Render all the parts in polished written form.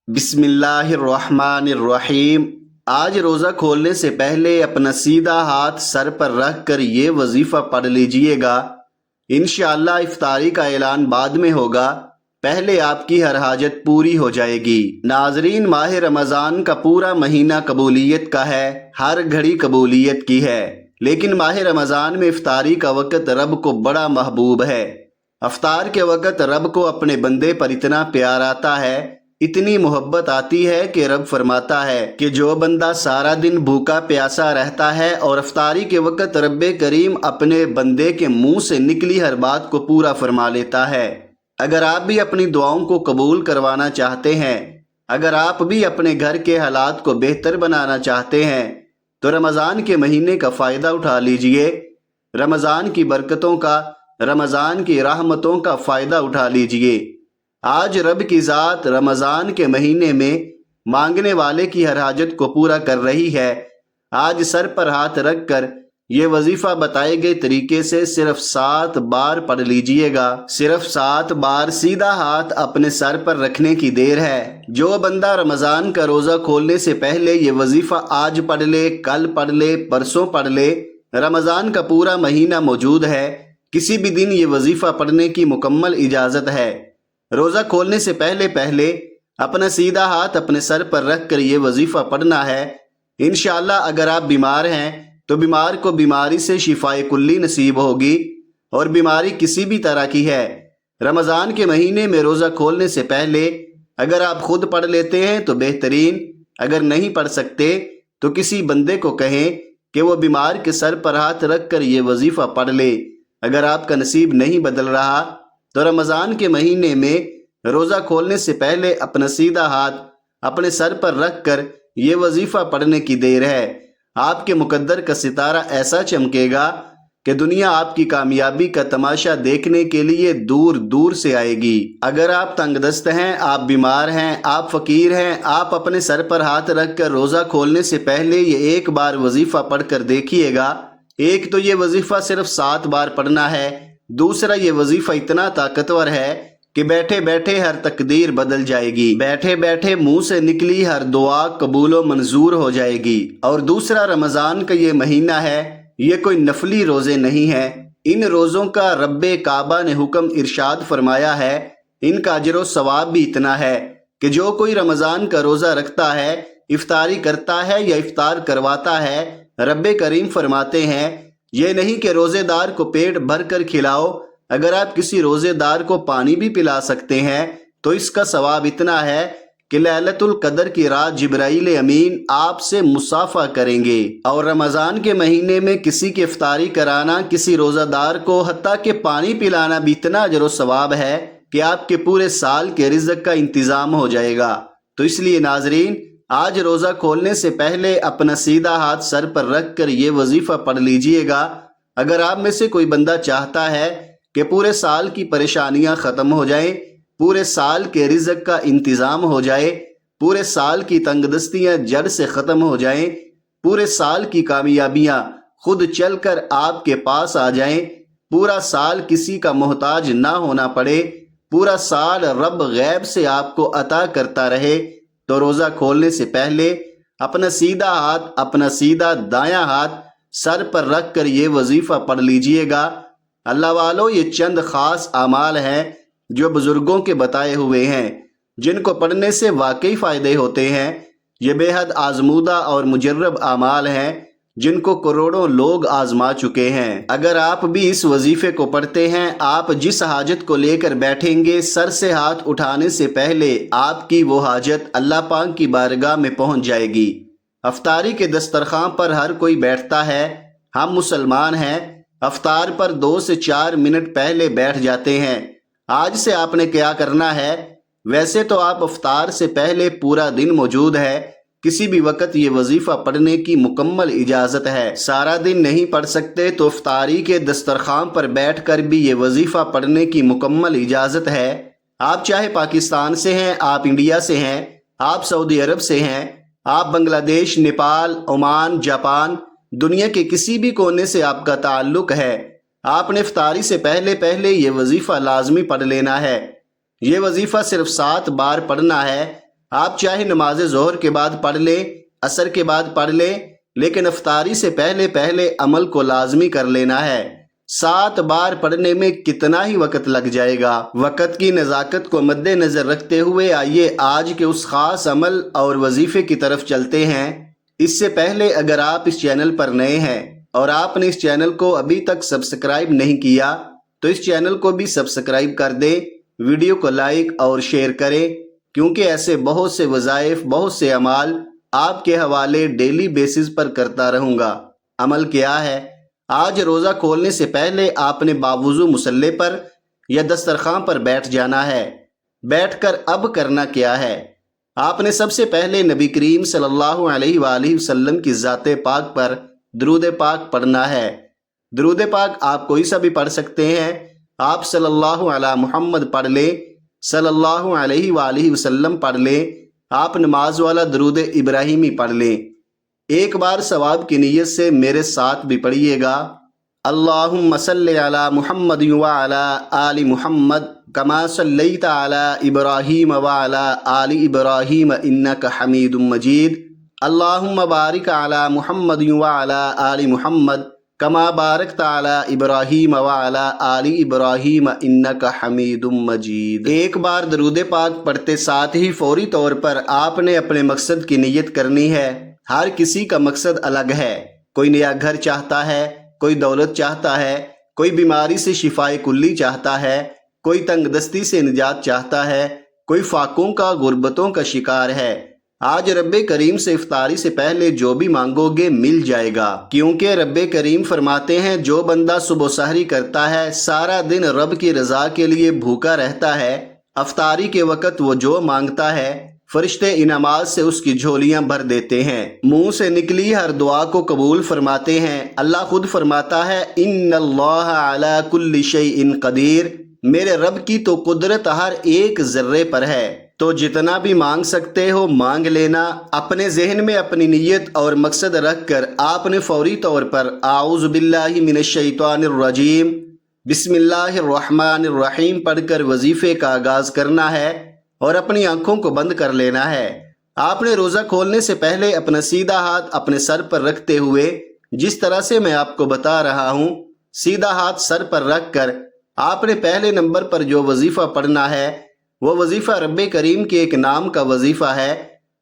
بسم اللہ الرحمن الرحیم۔ آج روزہ کھولنے سے پہلے اپنا سیدھا ہاتھ سر پر رکھ کر یہ وظیفہ پڑھ لیجئے گا۔ انشاءاللہ افطاری کا اعلان بعد میں ہوگا، پہلے آپ کی ہر حاجت پوری ہو جائے گی۔ ناظرین، ماہ رمضان کا پورا مہینہ قبولیت کا ہے، ہر گھڑی قبولیت کی ہے، لیکن ماہ رمضان میں افطاری کا وقت رب کو بڑا محبوب ہے۔ افطار کے وقت رب کو اپنے بندے پر اتنا پیار آتا ہے، اتنی محبت آتی ہے کہ رب فرماتا ہے کہ جو بندہ سارا دن بھوکا پیاسا رہتا ہے اور افطاری کے وقت رب کریم اپنے بندے کے منہ سے نکلی ہر بات کو پورا فرما لیتا ہے۔ اگر آپ بھی اپنی دعاؤں کو قبول کروانا چاہتے ہیں، اگر آپ بھی اپنے گھر کے حالات کو بہتر بنانا چاہتے ہیں تو رمضان کے مہینے کا فائدہ اٹھا لیجئے، رمضان کی برکتوں کا، رمضان کی رحمتوں کا فائدہ اٹھا لیجئے۔ آج رب کی ذات رمضان کے مہینے میں مانگنے والے کی ہر حاجت کو پورا کر رہی ہے۔ آج سر پر ہاتھ رکھ کر یہ وظیفہ بتائے گئے طریقے سے صرف 7 بار پڑھ لیجئے گا۔ صرف 7 بار سیدھا ہاتھ اپنے سر پر رکھنے کی دیر ہے۔ جو بندہ رمضان کا روزہ کھولنے سے پہلے یہ وظیفہ آج پڑھ لے، کل پڑھ لے، پرسوں پڑھ لے، رمضان کا پورا مہینہ موجود ہے، کسی بھی دن یہ وظیفہ پڑھنے کی مکمل اجازت ہے۔ روزہ کھولنے سے پہلے اپنا سیدھا ہاتھ اپنے سر پر رکھ کر یہ وظیفہ پڑھنا ہے۔ انشاءاللہ اگر آپ بیمار ہیں تو بیمار کو بیماری سے شفائے کلی نصیب ہوگی، اور بیماری کسی بھی طرح کی ہے، رمضان کے مہینے میں روزہ کھولنے سے پہلے اگر آپ خود پڑھ لیتے ہیں تو بہترین، اگر نہیں پڑھ سکتے تو کسی بندے کو کہیں کہ وہ بیمار کے سر پر ہاتھ رکھ کر یہ وظیفہ پڑھ لے۔ اگر آپ کا نصیب نہیں بدل رہا تو رمضان کے مہینے میں روزہ کھولنے سے پہلے اپنا سیدھا ہاتھ اپنے سر پر رکھ کر یہ وظیفہ پڑھنے کی دیر ہے۔ آپ کے مقدر کا ستارہ ایسا چمکے گا کہ دنیا آپ کی کامیابی کا تماشا دیکھنے کے لیے دور دور سے آئے گی۔ اگر آپ تنگ دست ہیں، آپ بیمار ہیں، آپ فقیر ہیں، آپ اپنے سر پر ہاتھ رکھ کر روزہ کھولنے سے پہلے یہ ایک بار وظیفہ پڑھ کر دیکھیے گا۔ ایک تو یہ وظیفہ صرف 7 بار پڑھنا ہے، دوسرا یہ وظیفہ اتنا طاقتور ہے کہ بیٹھے بیٹھے ہر تقدیر بدل جائے گی، بیٹھے بیٹھے منہ سے نکلی ہر دعا قبول و منظور ہو جائے گی۔ اور دوسرا، رمضان کا یہ مہینہ ہے، یہ کوئی نفلی روزے نہیں ہیں، ان روزوں کا رب کعبہ نے حکم ارشاد فرمایا ہے، ان کا اجر و ثواب بھی اتنا ہے کہ جو کوئی رمضان کا روزہ رکھتا ہے، افطاری کرتا ہے یا افطار کرواتا ہے، رب کریم فرماتے ہیں یہ نہیں کہ روزے دار کو پیٹ بھر کر کھلاؤ، اگر آپ کسی روزے دار کو پانی بھی پلا سکتے ہیں تو اس کا ثواب اتنا ہے کہ لیلۃ القدر کی رات جبرائیل امین آپ سے مصافحہ کریں گے۔ اور رمضان کے مہینے میں کسی کی افطاری کرانا، کسی روزہ دار کو حتیٰ کہ پانی پلانا بھی اتنا اجر و ثواب ہے کہ آپ کے پورے سال کے رزق کا انتظام ہو جائے گا۔ تو اس لیے ناظرین، آج روزہ کھولنے سے پہلے اپنا سیدھا ہاتھ سر پر رکھ کر یہ وظیفہ پڑھ لیجئے گا۔ اگر آپ میں سے کوئی بندہ چاہتا ہے کہ پورے سال کی پریشانیاں ختم ہو جائیں، پورے سال کے رزق کا انتظام ہو جائے، پورے سال کی تنگ دستیاں جڑ سے ختم ہو جائیں، پورے سال کی کامیابیاں خود چل کر آپ کے پاس آ جائیں، پورا سال کسی کا محتاج نہ ہونا پڑے، پورا سال رب غیب سے آپ کو عطا کرتا رہے، تو روزہ کھولنے سے پہلے اپنا سیدھا ہاتھ، اپنا سیدھا دایاں ہاتھ سر پر رکھ کر یہ وظیفہ پڑھ لیجئے گا۔ اللہ والو، یہ چند خاص اعمال ہیں جو بزرگوں کے بتائے ہوئے ہیں، جن کو پڑھنے سے واقعی فائدے ہوتے ہیں۔ یہ بے حد آزمودہ اور مجرب اعمال ہیں جن کو کروڑوں لوگ آزما چکے ہیں۔ اگر آپ بھی اس وظیفے کو پڑھتے ہیں، آپ جس حاجت کو لے کر بیٹھیں گے، سر سے ہاتھ اٹھانے سے پہلے آپ کی وہ حاجت اللہ پاک کی بارگاہ میں پہنچ جائے گی۔ افطاری کے دسترخوان پر ہر کوئی بیٹھتا ہے، ہم مسلمان ہیں، افطار پر 2 سے 4 منٹ پہلے بیٹھ جاتے ہیں۔ آج سے آپ نے کیا کرنا ہے؟ ویسے تو آپ افطار سے پہلے پورا دن موجود ہے، کسی بھی وقت یہ وظیفہ پڑھنے کی مکمل اجازت ہے۔ سارا دن نہیں پڑھ سکتے تو افطاری کے دسترخوان پر بیٹھ کر بھی یہ وظیفہ پڑھنے کی مکمل اجازت ہے۔ آپ چاہے پاکستان سے ہیں، آپ انڈیا سے ہیں، آپ سعودی عرب سے ہیں، آپ بنگلہ دیش، نیپال، عمان، جاپان، دنیا کے کسی بھی کونے سے آپ کا تعلق ہے، آپ نے افطاری سے پہلے یہ وظیفہ لازمی پڑھ لینا ہے۔ یہ وظیفہ صرف 7 بار پڑھنا ہے، آپ چاہے نماز ظہر کے بعد پڑھ لیں، عصر کے بعد پڑھ لیں، لیکن افطاری سے پہلے پہلے عمل کو لازمی کر لینا ہے۔ 7 بار پڑھنے میں کتنا ہی وقت لگ جائے گا۔ وقت کی نزاکت کو مد نظر رکھتے ہوئے آئیے آج کے اس خاص عمل اور وظیفے کی طرف چلتے ہیں۔ اس سے پہلے اگر آپ اس چینل پر نئے ہیں اور آپ نے اس چینل کو ابھی تک سبسکرائب نہیں کیا تو اس چینل کو بھی سبسکرائب کر دیں، ویڈیو کو لائک اور شیئر کریں، کیونکہ ایسے بہت سے وظائف، بہت سے اعمال آپ کے حوالے ڈیلی بیسز پر کرتا رہوں گا۔ عمل کیا ہے؟ آج روزہ کھولنے سے پہلے آپ نے باوضو مصلی پر یا دسترخوان پر بیٹھ جانا ہے۔ بیٹھ کر اب کرنا کیا ہے؟ آپ نے سب سے پہلے نبی کریم صلی اللہ علیہ وآلہ وسلم کی ذات پاک پر درود پاک پڑھنا ہے۔ درود پاک آپ کوئی سا بھی پڑھ سکتے ہیں۔ آپ صلی اللہ علی محمد پڑھ لیں، صلی اللہ علیہ وآلہ وسلم پڑھ لیں، آپ نماز والا درود ابراہیمی پڑھ لیں۔ ایک بار ثواب کی نیت سے میرے ساتھ بھی پڑھیے گا۔ اللہم صلی علی محمد وعلی آل محمد کما صلیت علی ابراہیم وعلی آل ابراہیم انک حمید مجید۔ اللہم بارک علی محمد وعلی آل محمد کما بارکت علی ابراہیم وعلی آل ابراہیم انک حمید مجید۔ ایک بار درود پاک پڑھتے ساتھ ہی فوری طور پر آپ نے اپنے مقصد کی نیت کرنی ہے۔ ہر کسی کا مقصد الگ ہے۔ کوئی نیا گھر چاہتا ہے، کوئی دولت چاہتا ہے، کوئی بیماری سے شفائے کلی چاہتا ہے، کوئی تنگ دستی سے نجات چاہتا ہے، کوئی فاقوں کا، غربتوں کا شکار ہے۔ آج رب کریم سے افطاری سے پہلے جو بھی مانگو گے مل جائے گا، کیونکہ رب کریم فرماتے ہیں جو بندہ صبح سحری کرتا ہے، سارا دن رب کی رضا کے لیے بھوکا رہتا ہے، افطاری کے وقت وہ جو مانگتا ہے فرشتے انعامات سے اس کی جھولیاں بھر دیتے ہیں، منہ سے نکلی ہر دعا کو قبول فرماتے ہیں۔ اللہ خود فرماتا ہے ان اللہ علی کل شیء قدیر، میرے رب کی تو قدرت ہر ایک ذرے پر ہے۔ تو جتنا بھی مانگ سکتے ہو مانگ لینا۔ اپنے ذہن میں اپنی نیت اور مقصد رکھ کر آپ نے فوری طور پر اعوذ باللہ من الشیطان الرجیم بسم اللہ الرحمن الرحیم پڑھ کر وظیفے کا آغاز کرنا ہے اور اپنی آنکھوں کو بند کر لینا ہے۔ آپ نے روزہ کھولنے سے پہلے اپنا سیدھا ہاتھ اپنے سر پر رکھتے ہوئے، جس طرح سے میں آپ کو بتا رہا ہوں، سیدھا ہاتھ سر پر رکھ کر آپ نے پہلے نمبر پر جو وظیفہ پڑھنا ہے وہ وظیفہ رب کریم کے ایک نام کا وظیفہ ہے،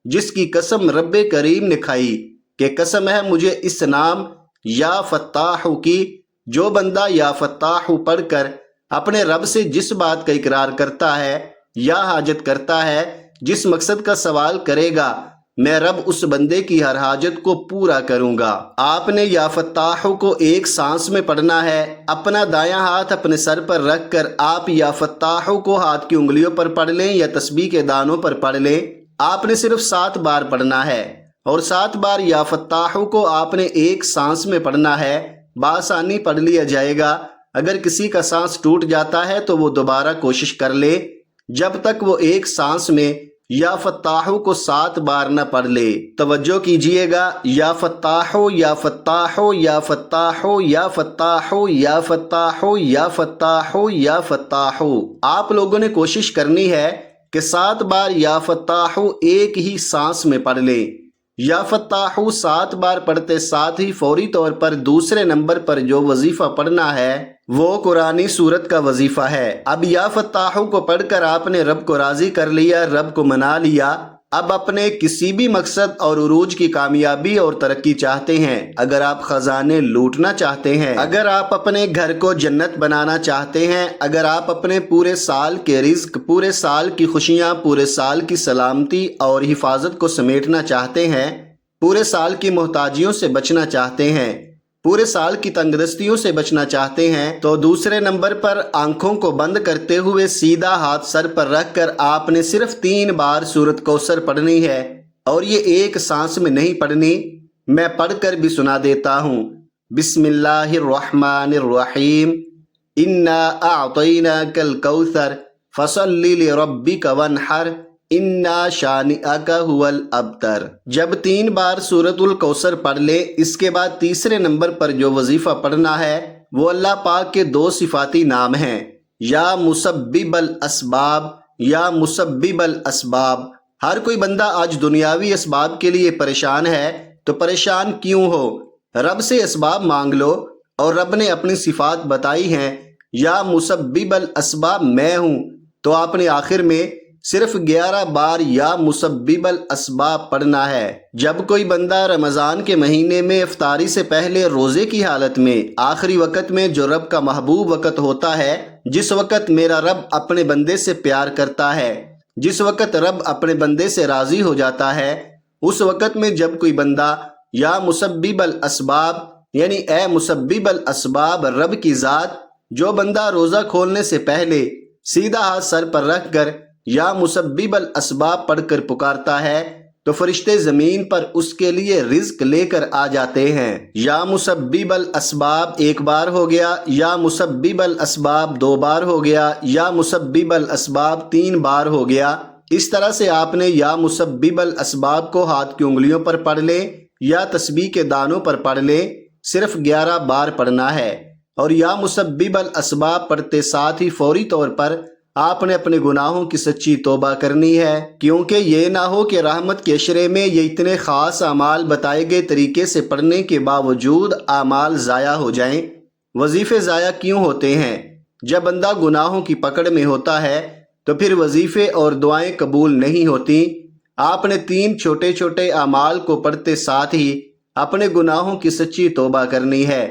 جس کی قسم رب کریم نے کھائی کہ قسم ہے مجھے اس نام یا فتاح کی۔ جو بندہ یا فتاح پڑھ کر اپنے رب سے جس بات کا اقرار کرتا ہے یا حاجت کرتا ہے، جس مقصد کا سوال کرے گا، میں رب اس بندے کی ہر حاجت کو پورا کروں گا۔ آپ نے یا فتاح کو ایک سانس میں پڑھنا ہے۔ اپنا دایاں ہاتھ اپنے سر پر رکھ کر آپ یا فتاح کو ہاتھ کی انگلیوں پر پڑھ لیں یا تسبیح کے دانوں پر پڑھ لیں۔ آپ نے صرف 7 بار پڑھنا ہے اور 7 بار یا فتاح کو آپ نے ایک سانس میں پڑھنا ہے۔ بآسانی پڑھ لیا جائے گا۔ اگر کسی کا سانس ٹوٹ جاتا ہے تو وہ دوبارہ کوشش کر لے، جب تک وہ ایک سانس میں یا فتاح کو 7 بار نہ پڑھ لے۔ توجہ کیجئے گا، یا فتاح یا فتاح یا فتاح یا فتاح یا فتاح یا فتاح یا فتاح۔ آپ لوگوں نے کوشش کرنی ہے کہ 7 بار یا فتاح ایک ہی سانس میں پڑھ لیں۔ یا فتاح 7 بار پڑھتے ساتھ ہی فوری طور پر دوسرے نمبر پر جو وظیفہ پڑھنا ہے وہ قرآنی سورت کا وظیفہ ہے۔ اب یا فتاح کو پڑھ کر آپ نے رب کو راضی کر لیا، رب کو منا لیا۔ اب اپنے کسی بھی مقصد اور عروج کی کامیابی اور ترقی چاہتے ہیں، اگر آپ خزانے لوٹنا چاہتے ہیں، اگر آپ اپنے گھر کو جنت بنانا چاہتے ہیں، اگر آپ اپنے پورے سال کے رزق، پورے سال کی خوشیاں، پورے سال کی سلامتی اور حفاظت کو سمیٹنا چاہتے ہیں، پورے سال کی محتاجیوں سے بچنا چاہتے ہیں، پورے سال کی تنگ دستیوں سے بچنا چاہتے ہیں، تو دوسرے نمبر پر آنکھوں کو بند کرتے ہوئے سیدھا ہاتھ سر پر رکھ کر آپ نے صرف 3 بار سورت کوثر پڑھنی ہے، اور یہ ایک سانس میں نہیں پڑھنی، میں پڑھ کر بھی سنا دیتا ہوں۔ بسم اللہ الرحمن الرحیم انا اعطیناک الکوثر فصل لربک وانحر انا شانئک هو الابتر۔ جب 3 بار سورت الکوثر پڑھ لے، اس کے بعد تیسرے نمبر پر جو وظیفہ پڑھنا ہے وہ اللہ پاک کے 2 صفاتی نام ہیں، یا مسبب الاسباب، یا مسبب الاسباب۔ ہر کوئی بندہ آج دنیاوی اسباب کے لیے پریشان ہے، تو پریشان کیوں ہو؟ رب سے اسباب مانگ لو، اور رب نے اپنی صفات بتائی ہیں، یا مسبب الاسباب میں ہوں، تو آپ نے آخر میں صرف 11 بار یا مسبب الاسباب پڑھنا ہے۔ جب کوئی بندہ رمضان کے مہینے میں افطاری سے پہلے روزے کی حالت میں آخری وقت میں جو رب کا محبوب وقت ہوتا ہے، جس وقت میرا رب اپنے بندے سے پیار کرتا ہے، جس وقت رب اپنے بندے سے راضی ہو جاتا ہے، اس وقت میں جب کوئی بندہ یا مسبب الاسباب یعنی اے مسبب الاسباب رب کی ذات، جو بندہ روزہ کھولنے سے پہلے سیدھا ہاتھ سر پر رکھ کر یا مسبب الاسباب پڑھ کر پکارتا ہے، تو فرشتے زمین پر اس کے لیے رزق لے کر آ جاتے ہیں۔ یا مسبب الاسباب ایک بار ہو گیا، یا مسبب الاسباب 2 بار ہو گیا، یا مسبب الاسباب 3 بار ہو گیا۔ اس طرح سے آپ نے یا مسبب الاسباب کو ہاتھ کی انگلیوں پر پڑھ لیں یا تسبیح کے دانوں پر پڑھ لیں، صرف 11 بار پڑھنا ہے۔ اور یا مسبب الاسباب پڑھتے ساتھ ہی فوری طور پر آپ نے اپنے گناہوں کی سچی توبہ کرنی ہے، کیونکہ یہ نہ ہو کہ رحمت کے عشرے میں یہ اتنے خاص اعمال بتائے گئے طریقے سے پڑھنے کے باوجود اعمال ضائع ہو جائیں۔ وظیفے ضائع کیوں ہوتے ہیں؟ جب بندہ گناہوں کی پکڑ میں ہوتا ہے تو پھر وظیفے اور دعائیں قبول نہیں ہوتی۔ آپ نے 3 چھوٹے چھوٹے اعمال کو پڑھتے ساتھ ہی اپنے گناہوں کی سچی توبہ کرنی ہے۔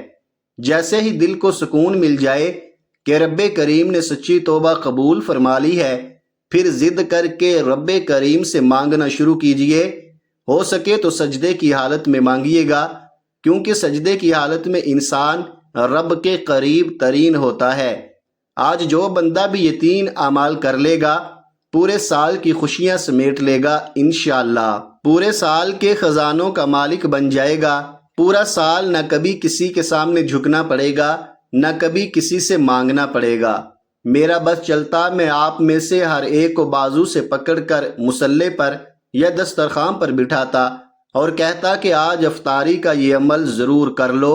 جیسے ہی دل کو سکون مل جائے کہ رب کریم نے سچی توبہ قبول فرما لی ہے، پھر ضد کر کے رب کریم سے مانگنا شروع کیجئے۔ ہو سکے تو سجدے کی حالت میں مانگیے گا، کیونکہ سجدے کی حالت میں انسان رب کے قریب ترین ہوتا ہے۔ آج جو بندہ بھی یہ 3 اعمال کر لے گا، پورے سال کی خوشیاں سمیٹ لے گا انشاءاللہ، پورے سال کے خزانوں کا مالک بن جائے گا۔ پورا سال نہ کبھی کسی کے سامنے جھکنا پڑے گا، نہ کبھی کسی سے مانگنا پڑے گا۔ میرا بس چلتا میں آپ میں سے ہر ایک کو بازو سے پکڑ کر مصلے پر یا دسترخوان پر بٹھاتا اور کہتا کہ آج افطاری کا یہ عمل ضرور کر لو۔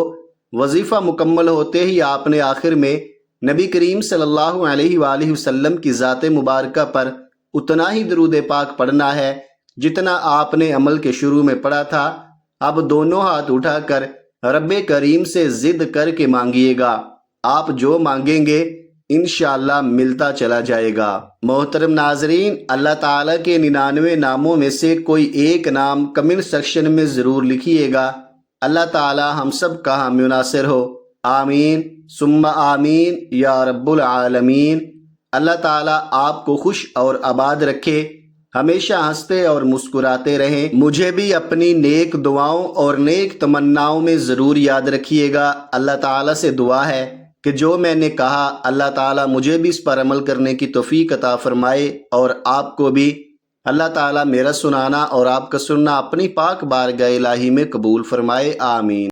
وظیفہ مکمل ہوتے ہی آپ نے آخر میں نبی کریم صلی اللہ علیہ وآلہ وسلم کی ذات مبارکہ پر اتنا ہی درود پاک پڑھنا ہے جتنا آپ نے عمل کے شروع میں پڑھا تھا۔ اب دونوں ہاتھ اٹھا کر رب کریم سے ضد کر کے مانگیے گا، آپ جو مانگیں گے انشاءاللہ ملتا چلا جائے گا۔ محترم ناظرین، اللہ تعالیٰ کے 99 ناموں میں سے کوئی ایک نام کمنٹ سیکشن میں ضرور لکھیے گا۔ اللہ تعالیٰ ہم سب کا حامی و ناصر ہو، آمین ثم آمین یا رب العالمین۔ اللہ تعالیٰ آپ کو خوش اور آباد رکھے، ہمیشہ ہنستے اور مسکراتے رہیں۔ مجھے بھی اپنی نیک دعاؤں اور نیک تمناؤں میں ضرور یاد رکھیے گا۔ اللہ تعالیٰ سے دعا ہے کہ جو میں نے کہا اللہ تعالیٰ مجھے بھی اس پر عمل کرنے کی توفیق عطا فرمائے، اور آپ کو بھی اللہ تعالیٰ میرا سنانا اور آپ کا سننا اپنی پاک بارگاہ الہی میں قبول فرمائے، آمین۔